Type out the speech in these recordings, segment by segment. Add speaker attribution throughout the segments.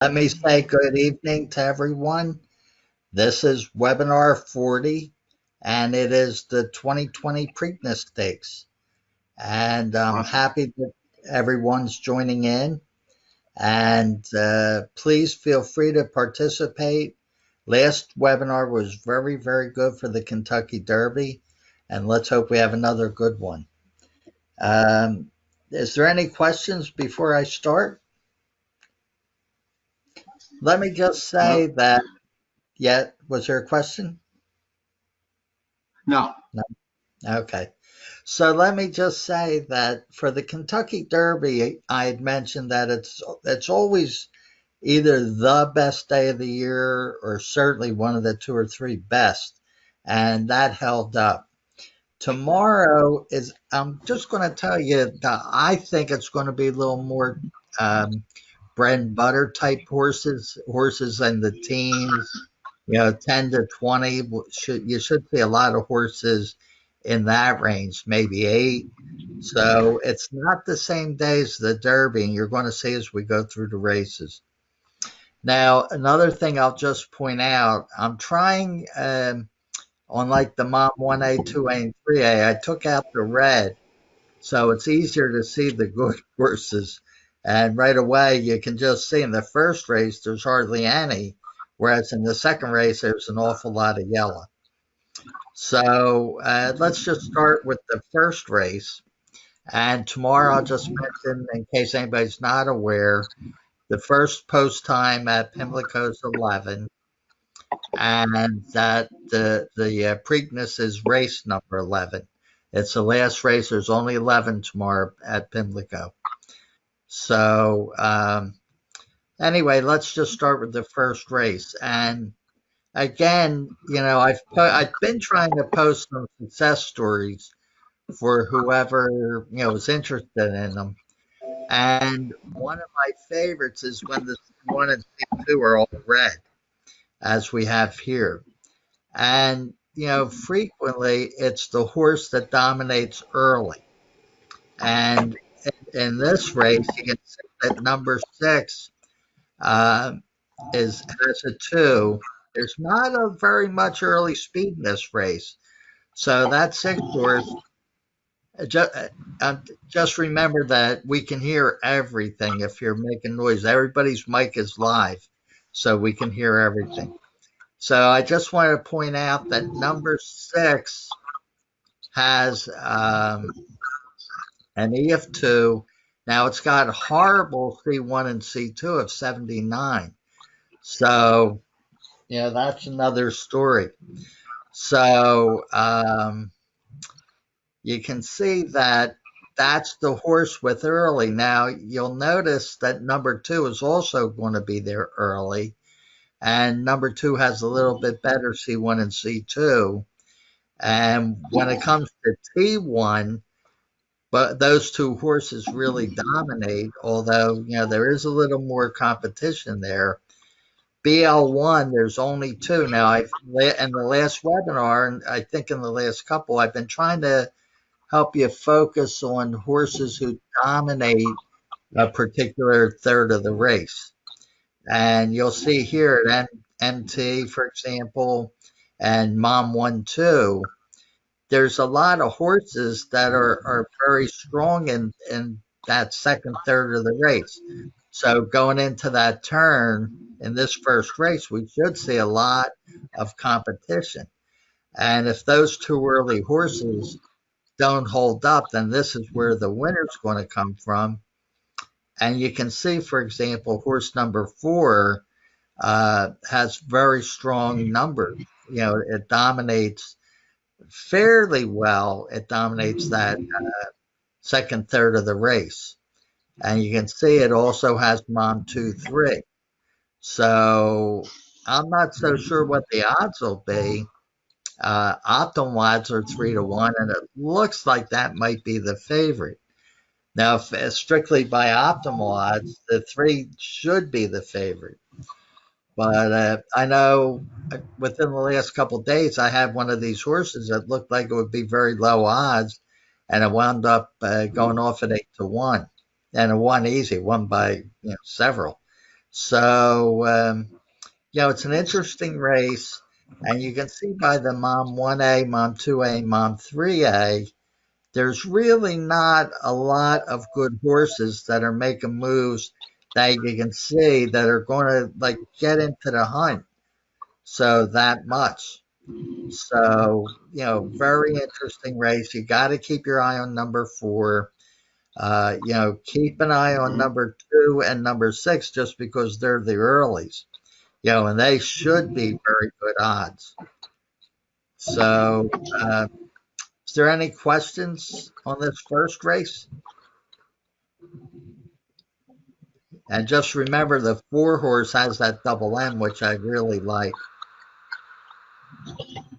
Speaker 1: Let me say good evening to everyone. This is webinar 40, and it is the 2020 Preakness Stakes. And I'm
Speaker 2: Awesome.
Speaker 1: happy that everyone's joining in. And please feel free to participate. Last webinar was very, very good for the Kentucky Derby, and let's hope we have another good one. Is there any questions before I start? Let me just say
Speaker 2: No,
Speaker 1: that, yeah, was there a question?
Speaker 2: no.
Speaker 1: No. Okay. So let me just say that for the Kentucky Derby, I had mentioned that it's always either the best day of the year or certainly one of the two or three best, and that held up. Tomorrow is I'm just going to tell you that I think it's going to be a little more um, bread and butter type horses in the teens, 10 to 20. You should see a lot of horses in that range, maybe eight. So it's not the same day as the Derby, and you're going to see as we go through the races. Now, another thing I'll just point out, I'm trying on like the Mom 1A, 2A, and 3A, I took out the red so it's easier to see the good horses. And right away, you can just see in the first race, there's hardly any, whereas in the second race, there's an awful lot of yellow. So let's just start with the first race. And tomorrow, I'll just mention, in case anybody's not aware, the first post time at Pimlico is 11, and that the Preakness is race number 11. It's the last race. There's only 11 tomorrow at Pimlico. So anyway, let's just start with the first race. And again, I've been trying to post some success stories for whoever is interested in them. And one of my favorites is when the C1 and C2 are all red, as we have here. And frequently it's the horse that dominates early. And in this race, you can see that number 6 uh, is has a 2. There's not a very much early speed in this race, so that 6 horse. Just, just remember that we can hear everything if you're making noise. Everybody's mic is live, so we can hear everything. So I just want to point out that number 6 has an E of 2. Now it's got horrible C1 and C2 of 79. So, that's another story. So you can see that that's the horse with early. Now you'll notice that number 2 is also going to be there early. And number 2 has a little bit better C1 and C2. And when it comes to T1, but those two horses really dominate, although, there is a little more competition there. BL1, there's only two. Now, in the last webinar, and I think in the last couple, I've been trying to help you focus on horses who dominate a particular third of the race. And you'll see here at MT, for example, and Mom 1 2, there's a lot of horses that are very strong in that second third of the race. So going into that turn in this first race, we should see a lot of competition. And if those two early horses don't hold up, then this is where the winner's going to come from. And you can see, for example, horse number 4 has very strong numbers. It dominates fairly well. It dominates that second third of the race. And you can see it also has Mom 2 3. So I'm not so sure what the odds will be. Optimal odds are 3 to 1, and it looks like that might be the favorite. Now, if strictly by optimal odds, the 3 should be the favorite. But I know within the last couple of days, I had one of these horses that looked like it would be very low odds, and it wound up going off at 8 to 1, and it won easy, won by several. So, it's an interesting race. And you can see by the Mom 1A, Mom 2A, Mom 3A, there's really not a lot of good horses that are making moves that you can see that are going to like get into the hunt. So that much. So, very interesting race. You got to keep your eye on number 4. Keep an eye on number 2 and number 6 just because they're the earlies, and they should be very good odds. So, is there any questions on this first race? And just remember the 4 horse has that double M, which I really like.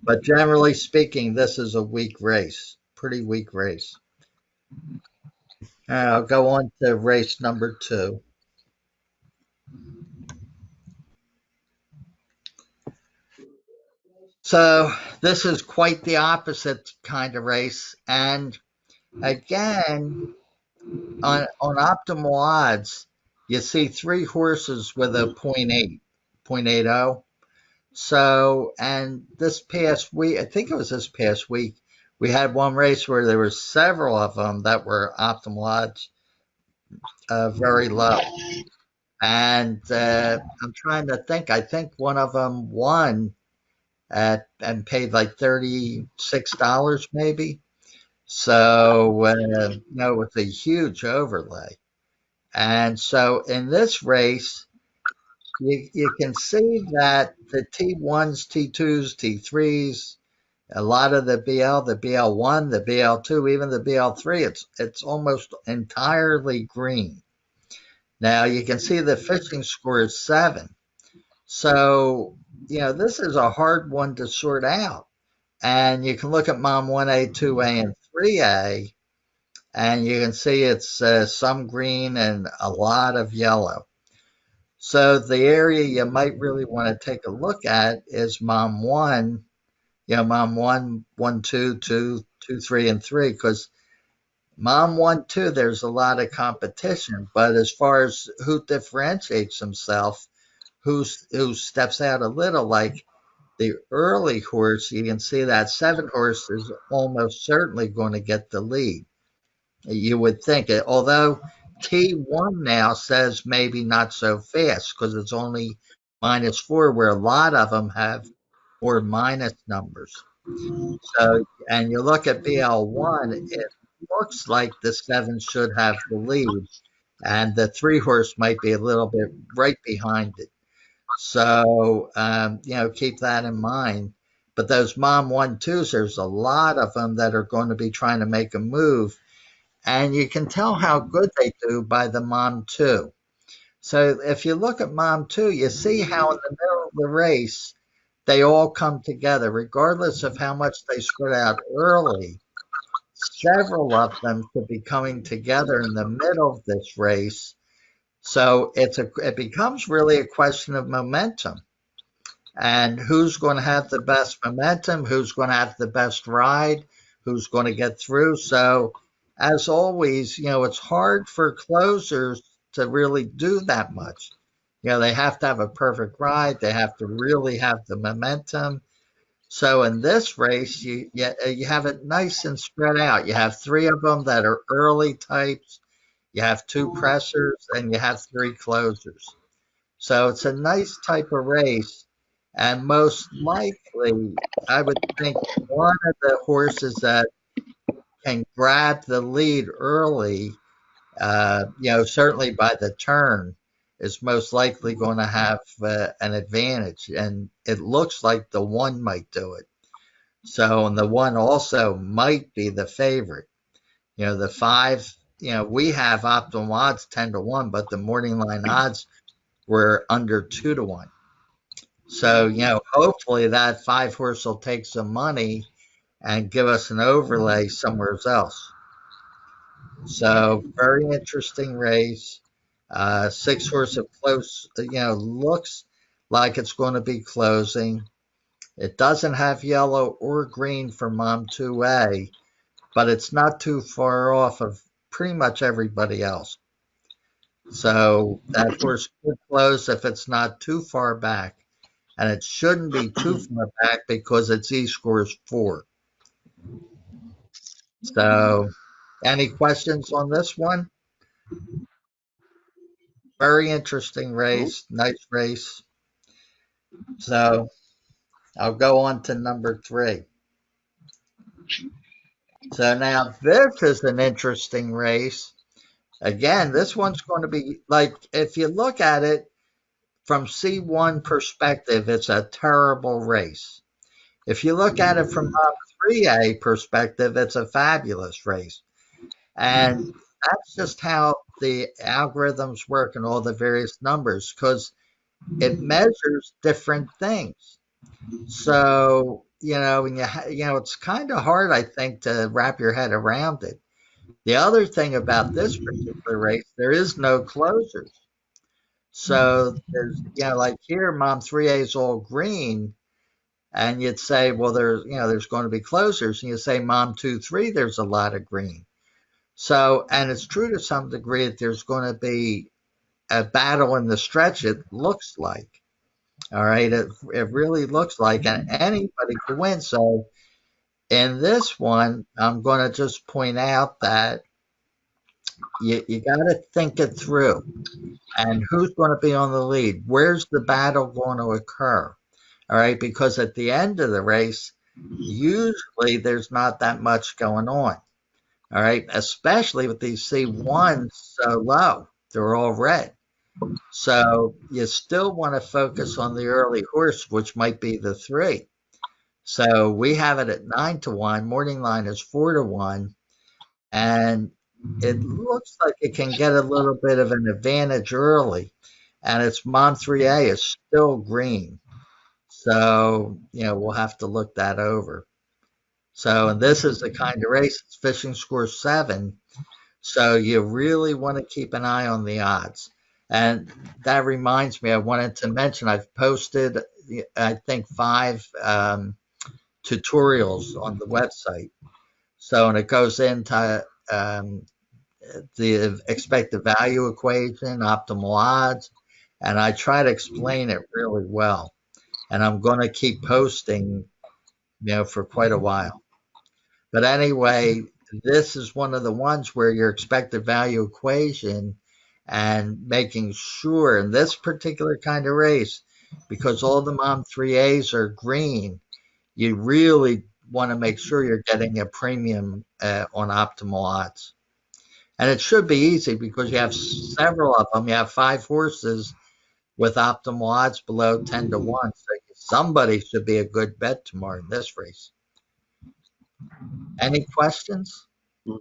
Speaker 1: But generally speaking, this is a weak race, pretty weak race. I'll go on to race number 2. So this is quite the opposite kind of race. And again, on optimal odds, you see 3 horses with a 0.80. So, and this past week, I think it was this past week, we had one race where there were several of them that were optimal odds, very low. And I'm trying to think. I think one of them won and paid like $36 maybe. So, it was a huge overlay. And so in this race, you can see that the T1s, T2s, T3s, a lot of the BL1, the BL2, even the BL3, it's almost entirely green. Now you can see the fishing score is 7. So, this is a hard one to sort out. And you can look at Mom 1A, 2A, and 3A, and you can see it's some green and a lot of yellow. So the area you might really want to take a look at is Mom 1, Mom 1, 1, 2, 2, 2, 3, and 3, because Mom 1, 2, there's a lot of competition. But as far as who differentiates himself, who steps out a little, like the early horse, you can see that 7 horse is almost certainly going to get the lead. You would think it, although T1 now says maybe not so fast because it's only -4, where a lot of them have more minus numbers. So, and you look at BL1, it looks like the 7 should have the lead, and the 3 horse might be a little bit right behind it. So, keep that in mind. But those Mom 1, 2s, there's a lot of them that are going to be trying to make a move. And you can tell how good they do by the Mom 2. So if you look at Mom 2, you see how in the middle of the race, they all come together, regardless of how much they spread out early. Several of them could be coming together in the middle of this race. So it becomes really a question of momentum and who's going to have the best momentum, who's going to have the best ride, who's going to get through. So, as always, it's hard for closers to really do that much. They have to have a perfect ride, they have to really have the momentum. So, in this race, you have it nice and spread out. You have 3 of them that are early types, you have 2 pressers, and you have 3 closers. So it's a nice type of race. And most likely, I would think one of the horses that can grab the lead early, certainly by the turn, is most likely going to have an advantage. And it looks like the 1 might do it. So, and the 1 also might be the favorite. The 5, we have optimal odds 10-1, but the morning line odds were under 2-1. So, hopefully that 5 horse will take some money and give us an overlay somewhere else. So, very interesting race. 6 horse of close, looks like it's going to be closing. It doesn't have yellow or green for Mom 2A, but it's not too far off of pretty much everybody else. So that horse could close if it's not too far back. And it shouldn't be too far back because its E-score is 4. So any questions on this one? Very interesting
Speaker 2: Nope.
Speaker 1: race. Nice race. So I'll go on to number 3. So now this is an interesting race. Again, this one's going to be like, if you look at it from C1 perspective, it's a terrible race. If you look at it from a 3A perspective, it's a fabulous race. And that's just how the algorithms work and all the various numbers because it measures different things. So, when it's kind of hard, I think, to wrap your head around it. The other thing about this particular race, there is no closers. So there's, like here, Mom 3A is all green, and you'd say, well, there's going to be closers, and you say Mom 2-3, there's a lot of green. So, and it's true to some degree that there's going to be a battle in the stretch. It looks like, all right, it really looks like, and anybody could win. So, in this one, I'm going to just point out that you got to think it through. And who's going to be on the lead? Where's the battle going to occur? All right, because at the end of the race, usually there's not that much going on. All right, especially with these C1s so low, they're all red. So you still want to focus on the early horse, which might be the 3. So we have it at 9-1. Morning line is 4-1. And it looks like it can get a little bit of an advantage early. And its Mom 3A is still green. So, we'll have to look that over. So, and this is the kind of race, it's fishing score 7. So you really want to keep an eye on the odds. And that reminds me, I wanted to mention I've posted, I think, 5 tutorials on the website. So, and it goes into the expected value equation, optimal odds, and I try to explain it really well. And I'm going to keep posting, for quite a while. But anyway, this is one of the ones where your expected value equation and making sure in this particular kind of race, because all the Mom 3As are green, you really want to make sure you're getting a premium on optimal odds. And it should be easy because you have several of them. You have 5 horses with optimal odds below 10-1. So somebody should be a good bet tomorrow in this race. Any questions? All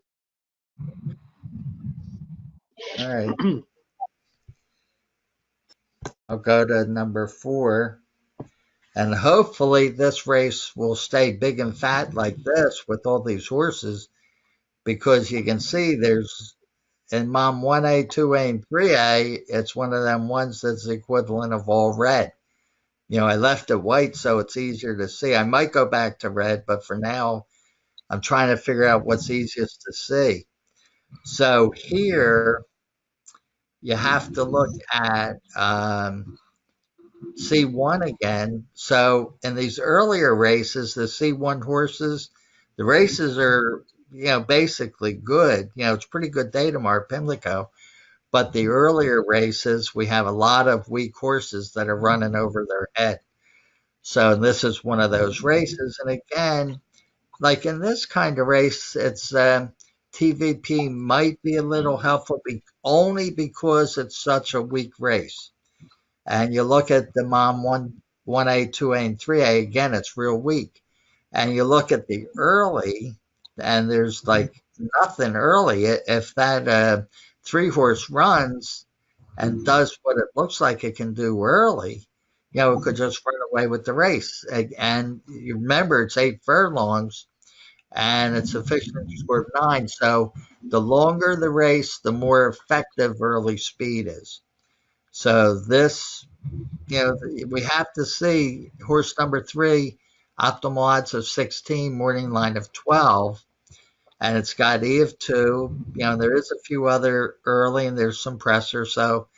Speaker 1: right. I'll go to number 4. And hopefully this race will stay big and fat like this with all these horses because you can see there's in Mom 1A, 2A, and 3A, it's one of them ones that's the equivalent of all red. I left it white so it's easier to see. I might go back to red, but for now, I'm trying to figure out what's easiest to see. So here, you have to look at C1 again. So in these earlier races, the C1 horses, the races are, basically good. It's pretty good day tomorrow, Pimlico. But the earlier races, we have a lot of weak horses that are running over their head. So this is one of those races. And again, like in this kind of race, it's TVP might be a little helpful only because it's such a weak race. And you look at the Mom 1A, 2A, and 3A, again, it's real weak. And you look at the early, and there's like nothing early. If that 3-horse runs and does what it looks like it can do early, it could just run away with the race. And you remember, it's 8 furlongs, and it's a fixed score of 9. So the longer the race, the more effective early speed is. So this, we have to see horse number 3, optimal odds of 16, morning line of 12. and it's got E of 2. There is a few other early, and there's some presser, so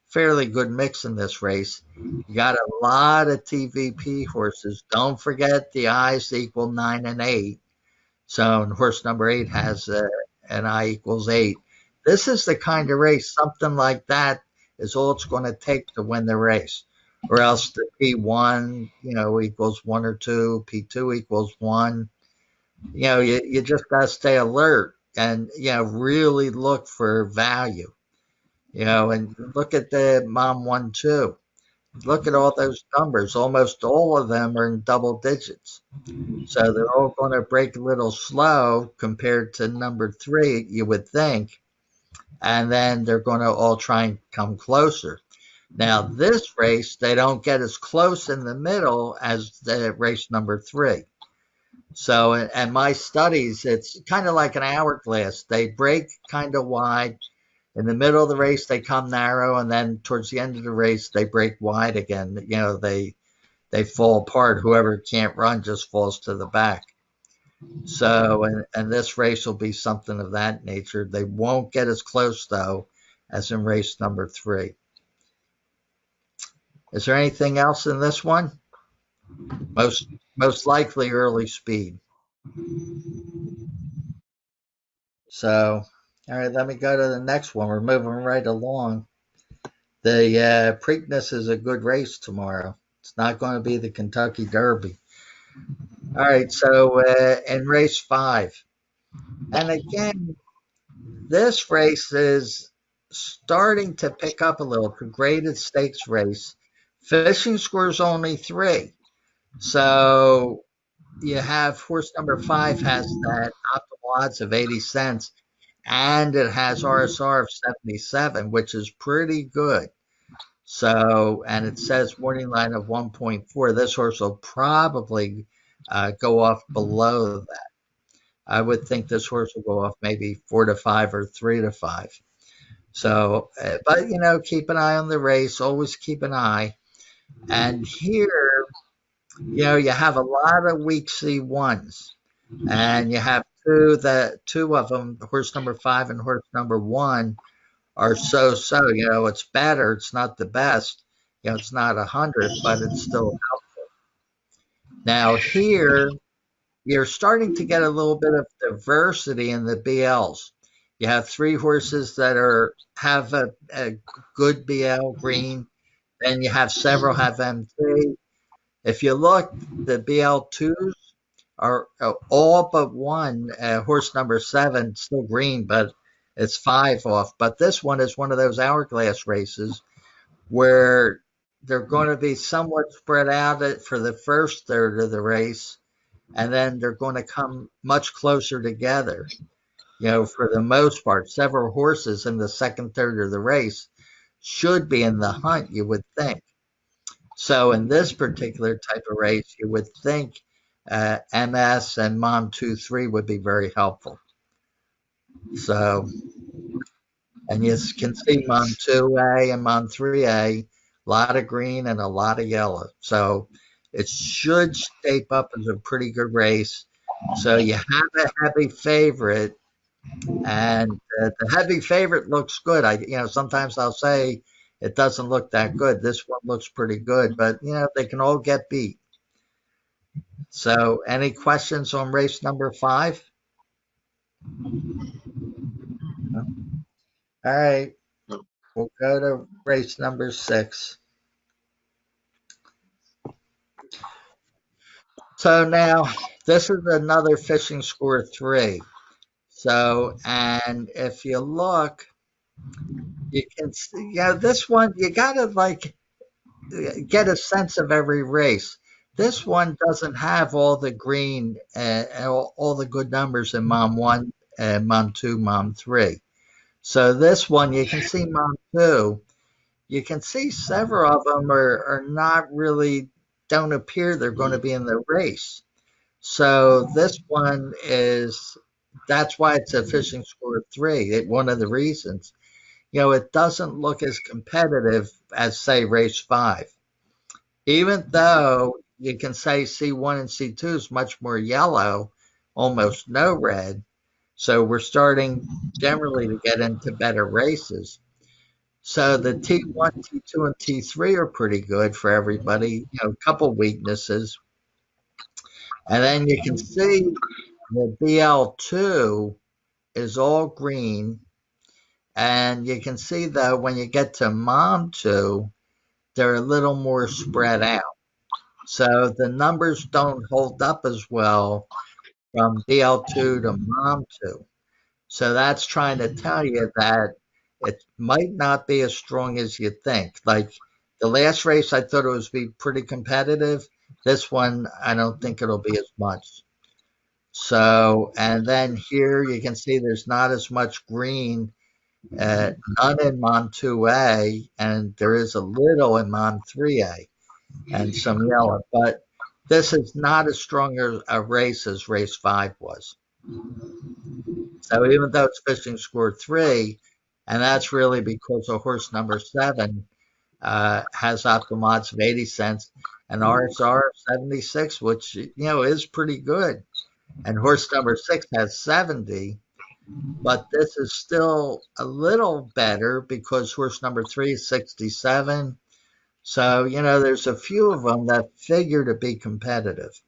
Speaker 1: fairly good mix in this race. You got a lot of TVP horses. Don't forget the I's equal 9 and 8. So horse number 8 has an I equals 8. This is the kind of race, something like that is all it's going to take to win the race. Or else the P1, equals 1 or 2, P2 equals 1. You just got to stay alert and, really look for value, and look at the Mom 1, 2. Look at all those numbers. Almost all of them are in double digits. So they're all going to break a little slow compared to number 3, you would think. And then they're going to all try and come closer. Now, this race, they don't get as close in the middle as the race number 3. So, and my studies, it's kind of like an hourglass. They break kind of wide. In the middle of the race, they come narrow. And then towards the end of the race, they break wide again. They fall apart. Whoever can't run just falls to the back. So, and this race will be something of that nature. They won't get as close, though, as in race number 3. Is there anything else in this one? Most likely early speed. So, all right, let me go to the next one. We're moving right along. The Preakness is a good race tomorrow. It's not going to be the Kentucky Derby. All right, so in race 5, and again, this race is starting to pick up a little. It's a graded stakes race. Fishing score's only 3. So you have horse number 5 has that optimal odds of 80 cents, and it has RSR of 77, which is pretty good. So, and it says morning line of 1.4. This horse will probably go off below that. I would think this horse will go off maybe 4 to 5 or 3 to 5. So, but keep an eye on the race. Always keep an eye. And here, you have a lot of weak C1s, and you have two of them, horse number 5 and horse number 1, are so. It's better. It's not the best. It's not 100, but it's still helpful. Now here, you're starting to get a little bit of diversity in the BLs. You have 3 horses that have a good BL green. Then you have several have MT. If you look, the BL2s are all but one, horse number 7, still green, but it's 5 off. But this one is one of those hourglass races where they're going to be somewhat spread out for the first third of the race, and then they're going to come much closer together. For the most part, several horses in the second third of the race should be in the hunt, you would think. So in this particular type of race, you would think MS and Mom 2-3 would be very helpful. So, and you can see Mom 2A and Mom 3A, a lot of green and a lot of yellow. So it should shape up as a pretty good race. So you have a heavy favorite, and the heavy favorite looks good. Sometimes I'll say it doesn't look that good. This one looks pretty good, but they can all get beat. So, any questions on race number 5? No? All right, we'll go to race number 6. So now this is another fishing score 3. So, and if you look, you can see, this one, you got to get a sense of every race. This one doesn't have all the green, all the good numbers in Mom 1, Mom 2, Mom 3. So this one, you can see Mom 2. You can see several of them are not really, don't appear they're going to be in the race. So this one that's why it's a fishing score 3. One of the reasons. It doesn't look as competitive as, say, race 5. Even though you can say C1 and C2 is much more yellow, almost no red. So we're starting generally to get into better races. So the T1, T2, and T3 are pretty good for everybody. A couple weaknesses. And then you can see the BL2 is all green. And you can see, though, when you get to Mom2, they're a little more spread out. So the numbers don't hold up as well from BL2 to Mom2. So that's trying to tell you that it might not be as strong as you think. Like the last race, I thought it was be pretty competitive. This one, I don't think it'll be as much. So, and then here you can see there's not as much green, none in Mon 2A, and there is a little in Mon 3A and some yellow. But this is not as strong a race as race 5 was. So even though it's fishing score 3, and that's really because of horse number 7 has optimal odds of 80 cents and RSR of 76, which is pretty good. And horse number 6 has 70, but this is still a little better because horse number 3 is 67. So, there's a few of them that figure to be competitive.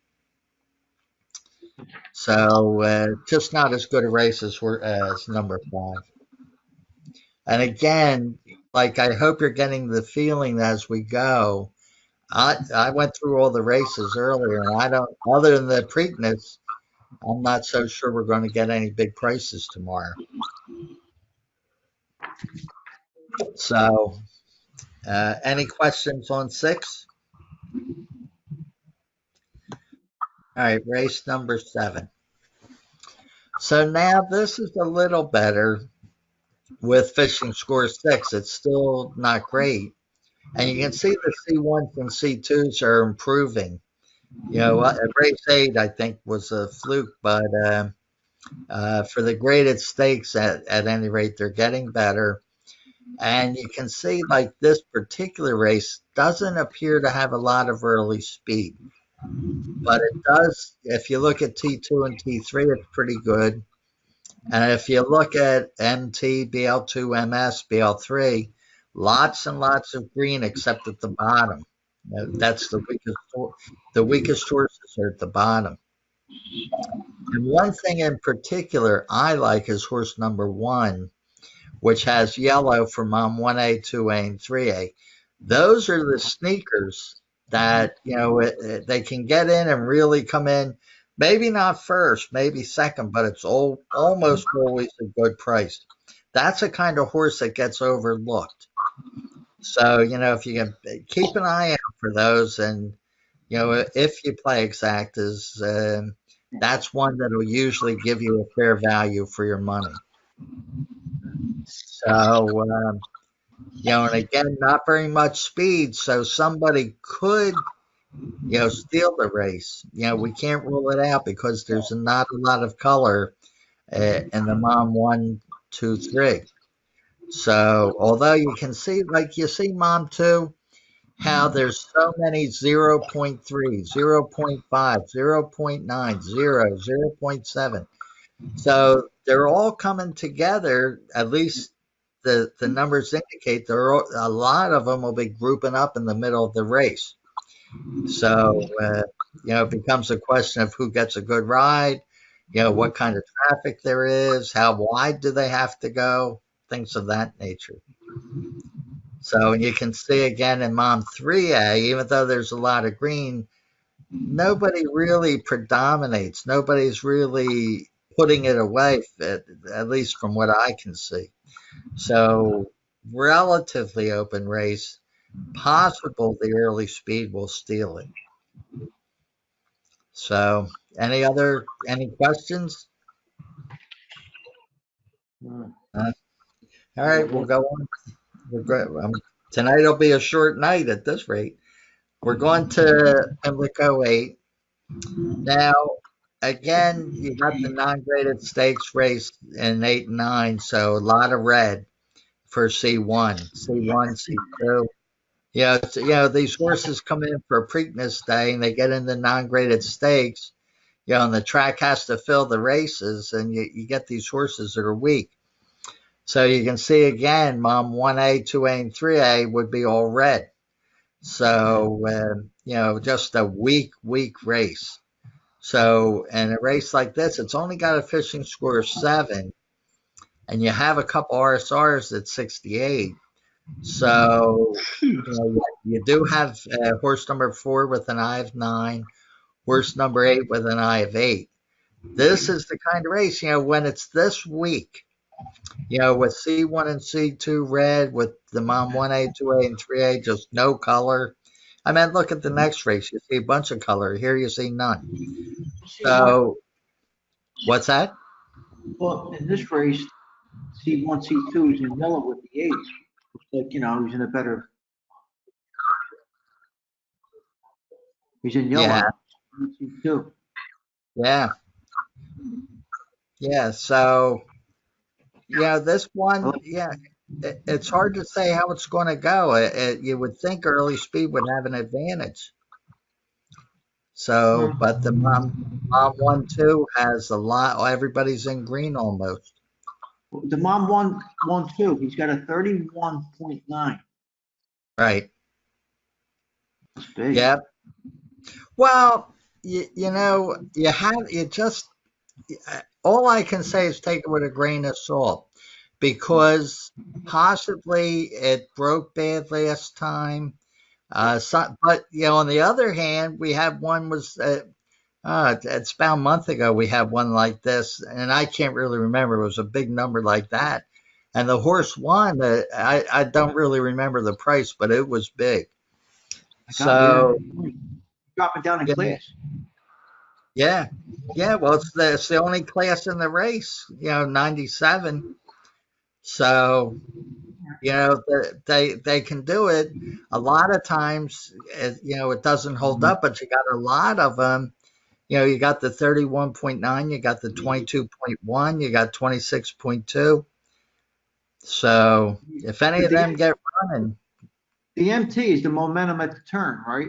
Speaker 1: So, just not as good a race as number 5. And again, like I hope you're getting the feeling as we go. I went through all the races earlier, and I don't, other than the Preakness, I'm not so sure we're going to get any big prices tomorrow. So, any questions on 6? All right, race number 7. So now this is a little better with fishing score 6. It's still not great. And you can see the C1s and C2s are improving. Race 8, I think, was a fluke, but for the graded stakes, at any rate, they're getting better. And you can see, like, this particular race doesn't appear to have a lot of early speed. But it does, if you look at T2 and T3, it's pretty good. And if you look at MT, BL2, MS, BL3, lots and lots of green except at the bottom. That's the weakest. The weakest horses are at the bottom. And one thing in particular I like is horse number 1, which has yellow for Mom 1A, 2A, and 3A. Those are the sneakers that, they can get in and really come in. Maybe not first, maybe second, but it's almost always a good price. That's a kind of horse that gets overlooked. So, if you can keep an eye out for those, and, if you play exactas, that's one that will usually give you a fair value for your money. So, and again, not very much speed, so somebody could, steal the race. We can't rule it out because there's not a lot of color in the Mom 1, 2, 3. So, although you can see, like you see Mom 2, how there's so many 0.3, 0.5, 0.9, 0, 0.7. So they're all coming together. At least the numbers indicate a lot of them will be grouping up in the middle of the race. So, it becomes a question of who gets a good ride, what kind of traffic there is, how wide do they have to go, things of that nature. So, and you can see again in Mom 3A, even though there's a lot of green, nobody really predominates. Nobody's really putting it away, at least from what I can see. So, relatively open race. Possible the early speed will steal it. So, any questions? All right, we'll go on. Tonight will be a short night at this rate. We're going to Pimlico 8. Now, again, you got the non-graded stakes race in 8 and 9, so a lot of red for C1, C2. These horses come in for a Preakness day and they get in the non-graded stakes. And the track has to fill the races, and you get these horses that are weak. So you can see again, Mom 1A, 2A, and 3A would be all red. So, just a weak race. So in a race like this, it's only got a fishing score of 7, and you have a couple RSRs at 68. So, you do have horse number 4 with an eye of 9, horse number 8 with an eye of 8. This is the kind of race, when it's this weak, with C1 and C2 red, with the Mom 1A, 2A, and 3A, just no color. I mean, look at the next race. You see a bunch of color. Here you see none. So, what's that?
Speaker 2: Well, in this race, C1, C2 is in yellow with the 8. Looks like, he's in a better. He's in yellow.
Speaker 1: Yeah.
Speaker 2: C2.
Speaker 1: Yeah. Yeah. So, this one, it's hard to say how it's going to go. You would think early speed would have an advantage. So, but the Mom 1-2 has a lot. Everybody's in green almost.
Speaker 2: The Mom 1-1-2. He's got a 31.9.
Speaker 1: Right.
Speaker 2: That's big.
Speaker 1: Yeah. Well, all I can say is take it with a grain of salt, because possibly it broke bad last time. But on the other hand, we had one it's about a month ago we had one like this, and I can't really remember. It was a big number like that, and the horse won. I don't really remember the price, but it was big. So
Speaker 2: dropping down in class.
Speaker 1: Yeah. Well, it's the only class in the race. 97. So they can do it. A lot of times, it doesn't hold up, but you got a lot of them. You got the 31.9, you got the 22.1, you got 26.2. So if any of them get running.
Speaker 2: The MT is the momentum at the turn, right?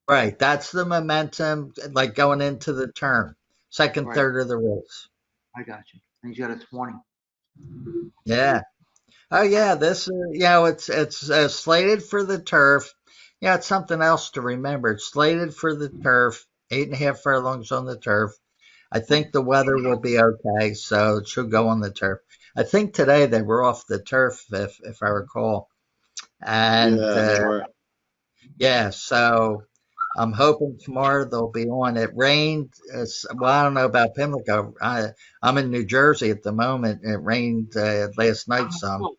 Speaker 1: Right. That's the momentum, like going into the turn, second, third of the race.
Speaker 2: I got you. And he's got a 20.
Speaker 1: Yeah. Oh yeah, this it's slated for the turf. Yeah, it's something else to remember. It's slated for the turf, 8.5 furlongs on the turf. I think the weather will be okay, so it should go on the turf. I think today they were off the turf, if I recall. And so I'm hoping tomorrow they'll be on. It rained. Well, I don't know about Pimlico. I'm in New Jersey at the moment. It rained last night some.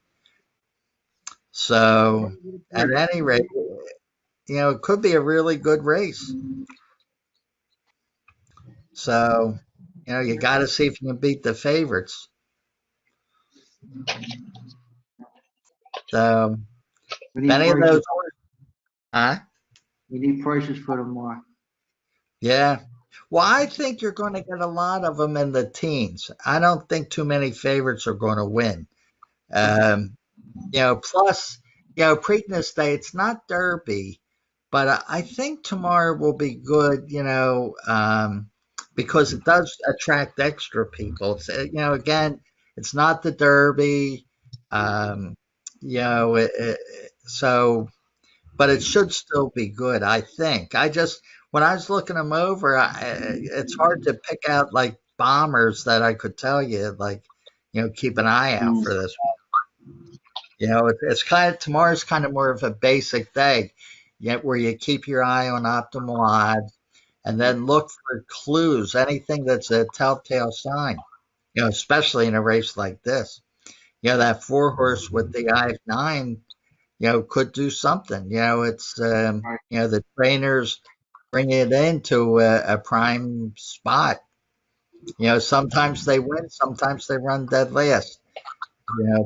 Speaker 1: So at any rate, it could be a really good race. So, you got to see if you can beat the favorites. So, any of those. Huh?
Speaker 2: We need prices for tomorrow.
Speaker 1: Yeah. Well, I think you're going to get a lot of them in the teens. I don't think too many favorites are going to win. Plus, Preakness Day, it's not Derby, but I think tomorrow will be good, because it does attract extra people. It's, again, it's not the Derby, so, but it should still be good, I think. When I was looking them over, it's hard to pick out like bombers that I could tell you, like, keep an eye out for this one. It's tomorrow's kind of more of a basic day, where you keep your eye on optimal odds and then look for clues, anything that's a telltale sign, especially in a race like this. That 4 horse with the eye of 9, could do something. It's, the trainers bring it into a prime spot. Sometimes they win, sometimes they run dead last.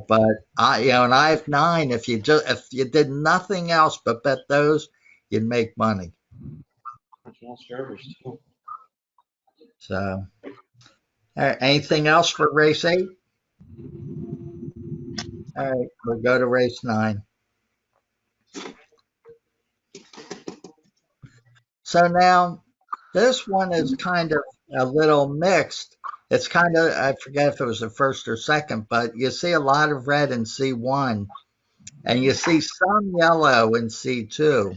Speaker 1: But an eye of 9, if you did nothing else but bet those, you'd make money. So, all right, anything else for race 8? All right, we'll go to race 9. So now, this one is kind of a little mixed. It's kind of, I forget if it was the first or second, but you see a lot of red in C1 and you see some yellow in C2.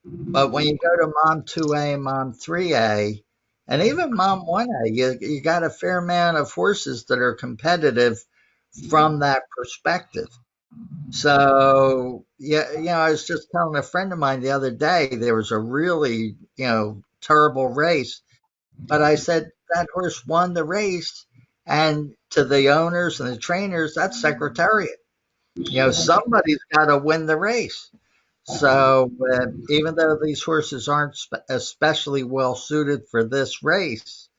Speaker 1: But when you go to Mom 2A, Mom 3A, and even Mom 1A, you got a fair amount of horses that are competitive from that perspective. So, yeah, I was just telling a friend of mine the other day, there was a really, terrible race. But I said, that horse won the race. And to the owners and the trainers, that's Secretariat. Somebody's got to win the race. So even though these horses aren't especially well suited for this race,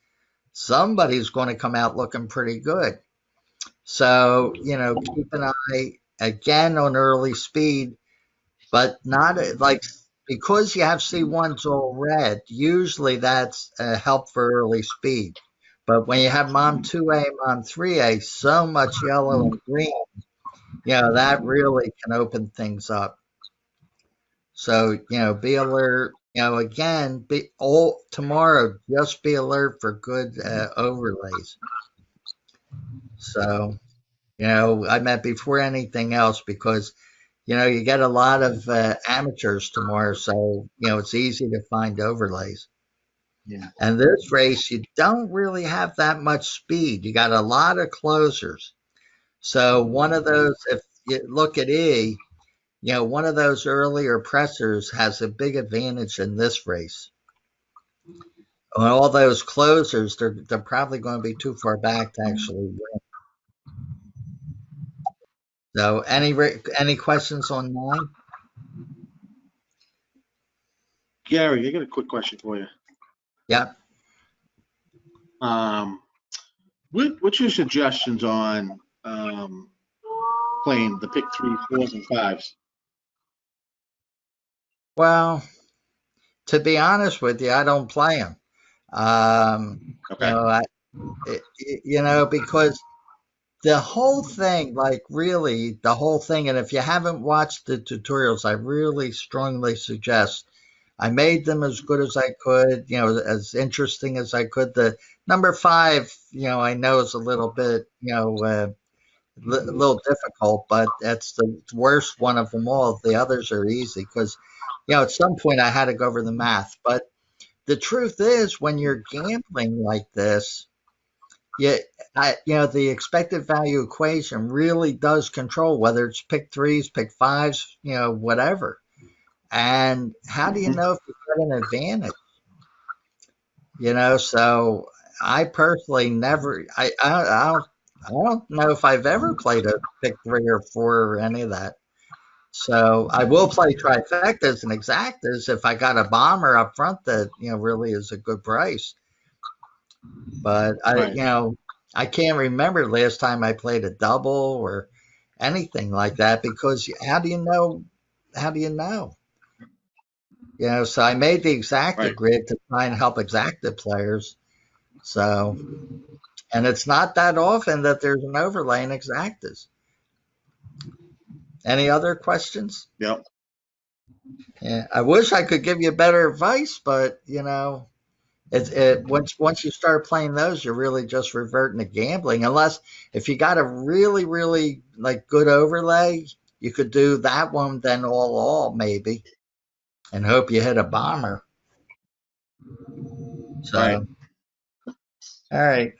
Speaker 1: somebody's going to come out looking pretty good. So, keep an eye again on early speed, but not like because you have C1s all red, usually that's a help for early speed. But when you have Mom 2A, Mom 3A, so much yellow and green, that really can open things up. So, be alert. Again, be all tomorrow, just be alert for good overlays. So, I meant before anything else because, you get a lot of amateurs tomorrow. So, it's easy to find overlays.
Speaker 2: Yeah.
Speaker 1: And this race, you don't really have that much speed. You got a lot of closers. So, one of those, if you look at E, one of those earlier pressers has a big advantage in this race. On all those closers, they're probably going to be too far back to actually win. So, any questions on 9?
Speaker 3: Gary, I got a quick question for you.
Speaker 1: Yeah.
Speaker 3: What's your suggestions on playing the pick 3s, 4s, and 5s?
Speaker 1: Well, to be honest with you, I don't play them.
Speaker 3: Okay.
Speaker 1: Because the whole thing, like really the whole thing, and if you haven't watched the tutorials, I really strongly suggest. I made them as good as I could, as interesting as I could. The number 5, I know is a little bit, a little difficult, but that's the worst one of them all. The others are easy because, at some point I had to go over the math. But the truth is, when you're gambling like this, yeah, the expected value equation really does control whether it's pick 3s, pick 5s, whatever. And how do you know if you get an advantage? So I personally never, I don't know if I've ever played a pick 3 or 4 or any of that. So I will play trifectas and exactas if I got a bomber up front that, really is a good price. But
Speaker 3: Right.
Speaker 1: I can't remember last time I played a double or anything like that because how do you know? How do you know? So I made the exacta
Speaker 3: Right.
Speaker 1: grid to try and help exacta players. So, and it's not that often that there's an overlay in exactas. Any other questions?
Speaker 3: Yep.
Speaker 1: Yeah, I wish I could give you better advice, but once you start playing those, you're really just reverting to gambling. Unless if you got a really, really like good overlay, you could do that one, then all maybe, and hope you hit a bomber.
Speaker 3: Right.
Speaker 1: So, all right,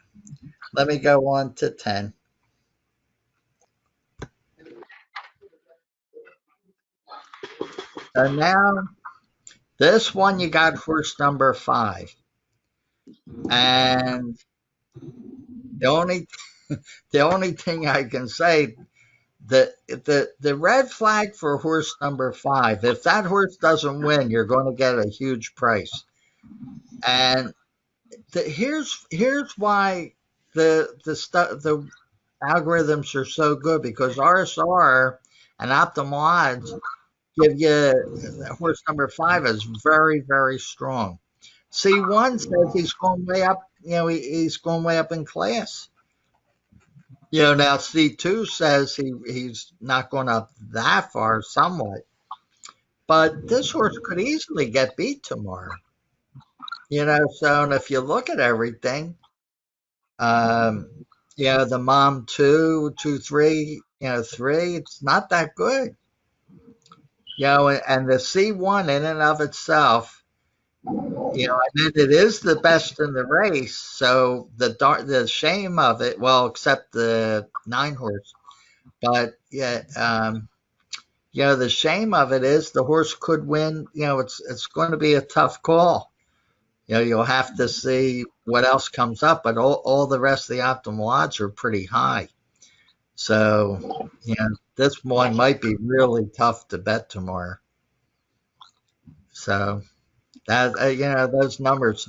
Speaker 1: let me go on to 10. So now this one you got horse number 5, and the only the only thing I can say the red flag for horse number 5, if that horse doesn't win, you're going to get a huge price. And here's why the algorithms are so good because RSR and optimal odds give you horse number 5 is very, very strong. C1 says he's going way up, he's going way up in class. Now C2 says he's not going up that far, somewhat. But this horse could easily get beat tomorrow. So and if you look at everything, um, the mom two, two, three, three, it's not that good. And the C1 in and of itself, I mean, it is the best in the race. So the shame of it, well, except the 9 horse, but yeah, the shame of it is the horse could win. It's going to be a tough call. You'll have to see what else comes up, but all the rest of the optimal odds are pretty high. So, this one might be really tough to bet tomorrow. So that those numbers,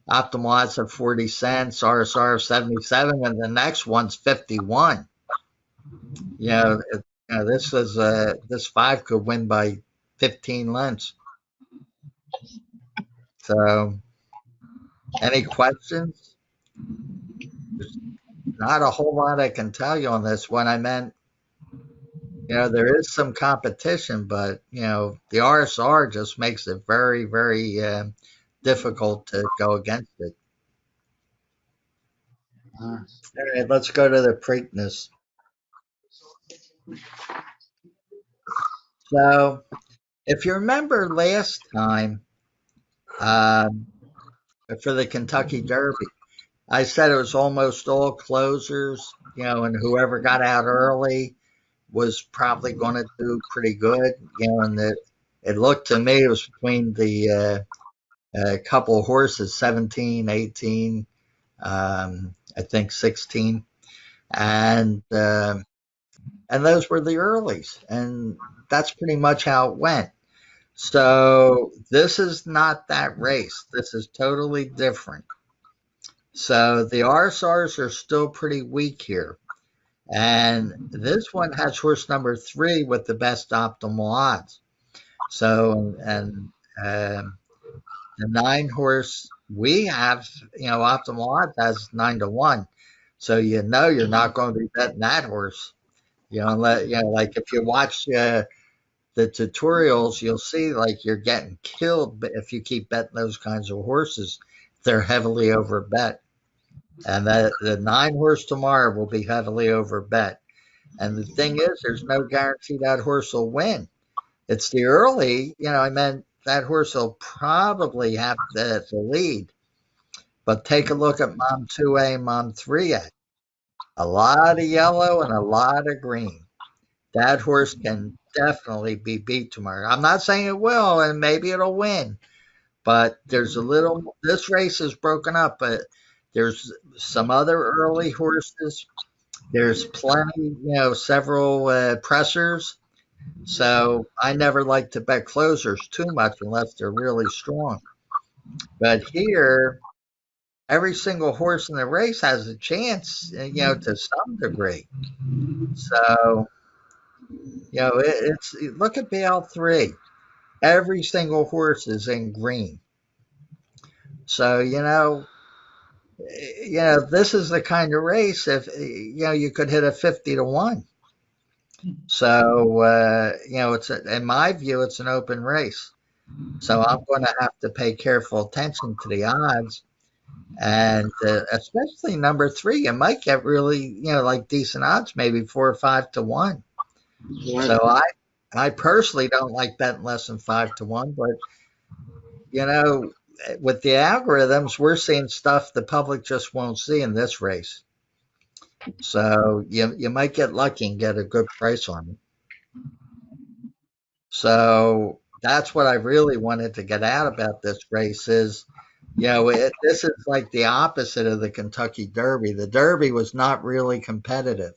Speaker 1: optimal odds of 40 cents, RSR of 77, and the next one's 51. This five could win by 15 lengths. So, any questions? There's not a whole lot I can tell you on this one. I meant, there is some competition, but the RSR just makes it very, very difficult to go against it.
Speaker 2: Uh,
Speaker 1: All right, let's go to the Preakness. So, if you remember last time, um, for the Kentucky Derby, I said it was almost all closers, and whoever got out early was probably going to do pretty good, and it looked to me it was between the couple of horses, 17, 18, I think 16, and those were the earlies, and that's pretty much how it went. So this is not that race. This is totally different. So the RSRs are still pretty weak here. And this one has horse number 3 with the best optimal odds. So, and the 9 horse we have, optimal odds has 9-1. So, you're not going to be betting that horse. Unless, like if you watch the tutorials, you'll see like you're getting killed if you keep betting those kinds of horses. They're heavily overbet. And the 9 horse tomorrow will be heavily overbet. And the thing is, there's no guarantee that horse will win. It's the early, I meant that horse will probably have the lead. But take a look at Mom 2A, Mom 3A. A lot of yellow and a lot of green. That horse can definitely be beat tomorrow. I'm not saying it will, and maybe it'll win, but this race is broken up, but there's some other early horses. There's plenty, several pressers. So I never like to bet closers too much unless they're really strong. But here, every single horse in the race has a chance, to some degree. So, it's look at BL3. Every single horse is in green. So, this is the kind of race if you could hit a 50-1. So, in my view, it's an open race. So I'm going to have to pay careful attention to the odds, and especially number 3. You might get really, like decent odds, maybe 4 or 5-1.
Speaker 3: Right.
Speaker 1: So I personally don't like betting less than 5-1, but with the algorithms, we're seeing stuff the public just won't see in this race. So you might get lucky and get a good price on it. So that's what I really wanted to get out about this race is, this is like the opposite of the Kentucky Derby. The Derby was not really competitive.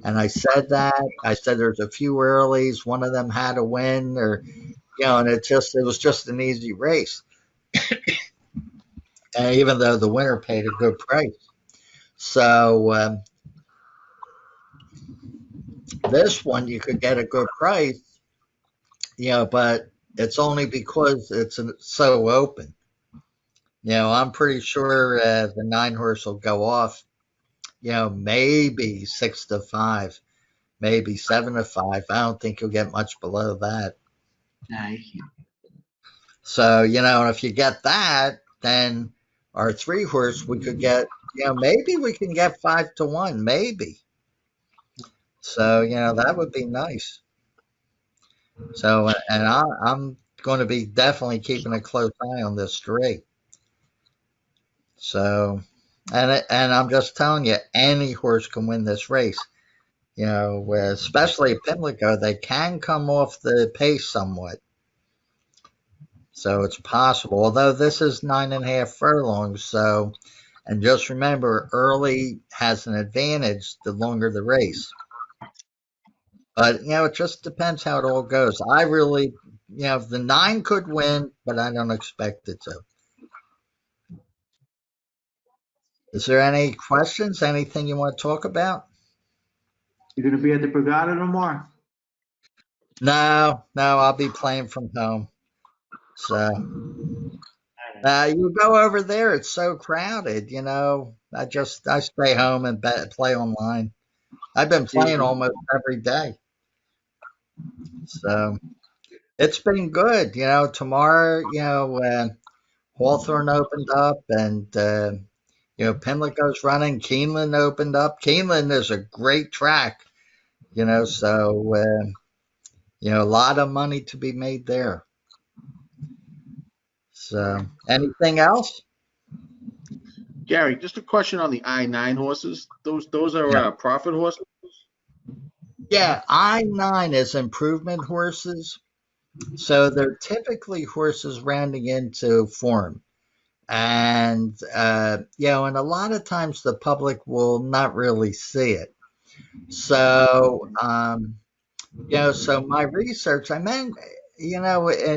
Speaker 1: And I said that. I said there's a few earlies. One of them had a win or, and it was just an easy race. And even though the winner paid a good price. So this one you could get a good price, but it's only because it's so open. I'm pretty sure the 9 horse will go off, maybe 6-5, maybe 7-5. I don't think you'll get much below that.
Speaker 2: nah, you can't.
Speaker 1: So, and if you get that, then our 3 horse, we could get, maybe we can get 5-1, maybe. So, that would be nice. So, and I'm going to be definitely keeping a close eye on this straight. So, and I'm just telling you, any horse can win this race. Especially Pimlico, they can come off the pace somewhat. So it's possible. Although this is 9.5 furlongs, so, and just remember, early has an advantage the longer the race. But it just depends how it all goes. I really, the 9 could win, but I don't expect it to. Is there any questions? Anything you want to talk about?
Speaker 2: You're gonna be at the Brigada tomorrow?
Speaker 1: No, I'll be playing from home. So you go over there, it's so crowded. I stay home and play online. I've been playing almost every day. So it's been good. Tomorrow, Hawthorne opened up and, Pimlico's running. Keeneland opened up. Keeneland is a great track, so, a lot of money to be made there. So anything else?
Speaker 3: Gary, just a question on the I-9 horses. Those are
Speaker 1: Yeah.
Speaker 3: profit horses?
Speaker 1: Yeah, I-9 is improvement horses. So they're typically horses rounding into form. And, and a lot of times the public will not really see it. So, so my research, I meant,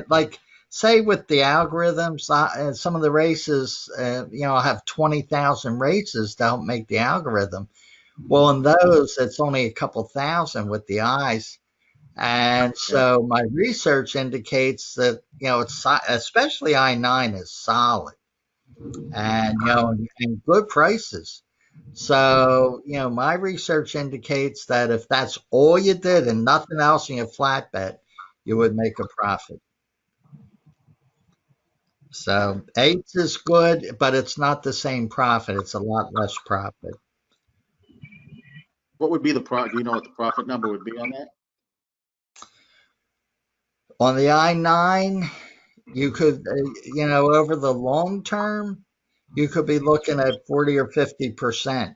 Speaker 1: like, say with the algorithms, some of the races, I have 20,000 races to help make the algorithm. Well, in those, it's only a couple thousand with the eyes. And so my research indicates that, it's especially I-9 is solid and, and good prices. So, my research indicates that if that's all you did and nothing else in your flat bet, you would make a profit. So 8 is good, but it's not the same profit. It's a lot less profit.
Speaker 3: What would be the profit? Do you know what the profit number would be on that?
Speaker 1: On the I-9, you could, over the long term, you could be looking at 40 or 50%.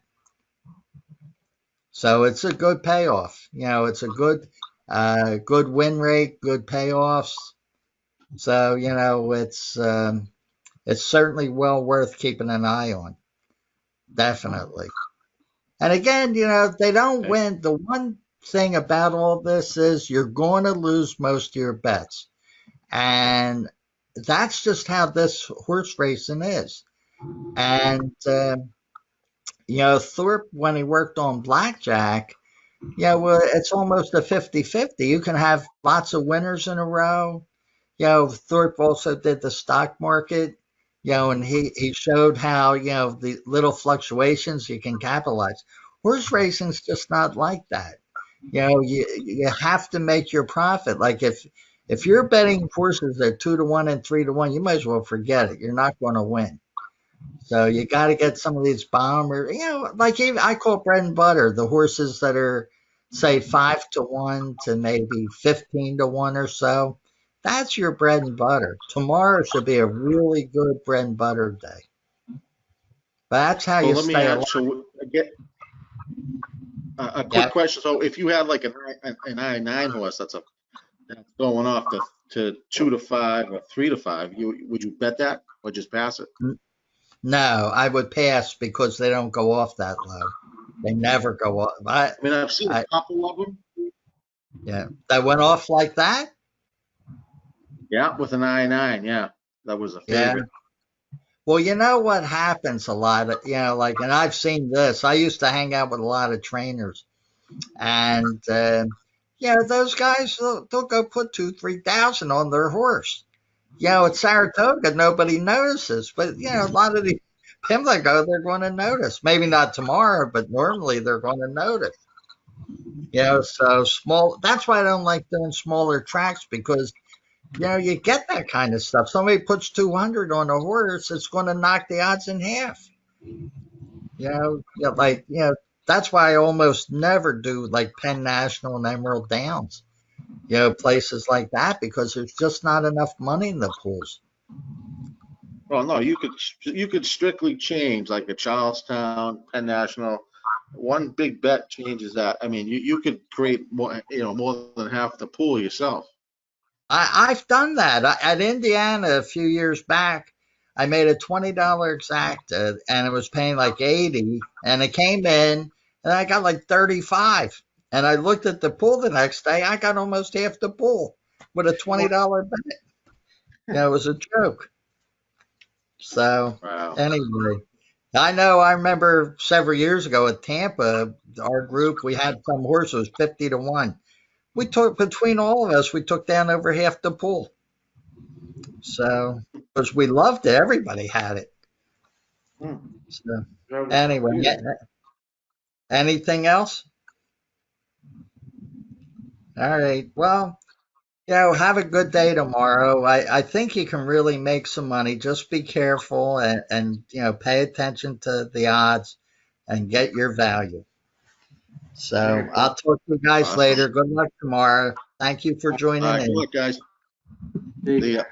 Speaker 1: So it's a good payoff. It's a good win rate, good payoffs. So, it's certainly well worth keeping an eye on. Definitely. And again, they don't win. The one thing about all this is you're going to lose most of your bets. And that's just how this horse racing is. And, Thorpe, when he worked on blackjack, well, it's almost a 50-50. You can have lots of winners in a row. Thorpe also did the stock market, and he showed how, the little fluctuations you can capitalize. Horse racing's just not like that. You have to make your profit. Like if you're betting horses at 2-1 and 3-1, you might as well forget it. You're not going to win. So you got to get some of these bombers, like even, I call bread and butter the horses that are, say, 5-1 to maybe 15-1 or so. That's your bread and butter. Tomorrow should be a really good bread and butter day. But that's how
Speaker 3: Well,
Speaker 1: you
Speaker 3: let me
Speaker 1: stay alive.
Speaker 3: ask. So again, a quick question. So if you had like an I-9 horse that's going off to 2-5 or 3-5, would you bet that or just pass it?
Speaker 1: No, I would pass because they don't go off that low. They never go off.
Speaker 3: I mean, I've seen a couple of them.
Speaker 1: Yeah, that went off like that.
Speaker 3: Yeah, with an I-9. Yeah, that was a favorite.
Speaker 1: Yeah. Well, you know what happens a lot, like, and I've seen this. I used to hang out with a lot of trainers, and those guys they'll go put 2,000-3,000 on their horse. At Saratoga, nobody notices, but a lot of the Pimlico, they're going to notice. Maybe not tomorrow, but normally they're going to notice. So small. That's why I don't like doing smaller tracks because you get that kind of stuff. Somebody puts 200 on a horse, it's going to knock the odds in half. That's why I almost never do like Penn National and Emerald Downs, places like that, because there's just not enough money in the pools.
Speaker 3: Well, no, you could strictly change like a Charlestown, Penn National. One big bet changes that. I mean, you could create more than half the pool yourself.
Speaker 1: I've done that. At Indiana a few years back, I made a $20 exacta and it was paying like 80, and it came in and I got like 35. And I looked at the pool the next day, I got almost half the pool with a $20 bet. It was a joke. So
Speaker 3: Wow.
Speaker 1: anyway, I remember several years ago at Tampa, our group, we had some horses 50-1. We took, between all of us, we took down over half the pool. So, because we loved it, everybody had it.
Speaker 3: Hmm.
Speaker 1: So,
Speaker 2: That was
Speaker 1: anyway,
Speaker 2: beautiful.
Speaker 1: anything else? All right. Well, have a good day tomorrow. I think you can really make some money. Just be careful and pay attention to the odds and get your value. So, I'll talk to you guys
Speaker 3: Awesome.
Speaker 1: later. Good luck tomorrow. Thank you for
Speaker 3: All
Speaker 1: joining
Speaker 3: right. Good
Speaker 1: in.
Speaker 3: luck, guys.
Speaker 2: Big.
Speaker 3: See ya.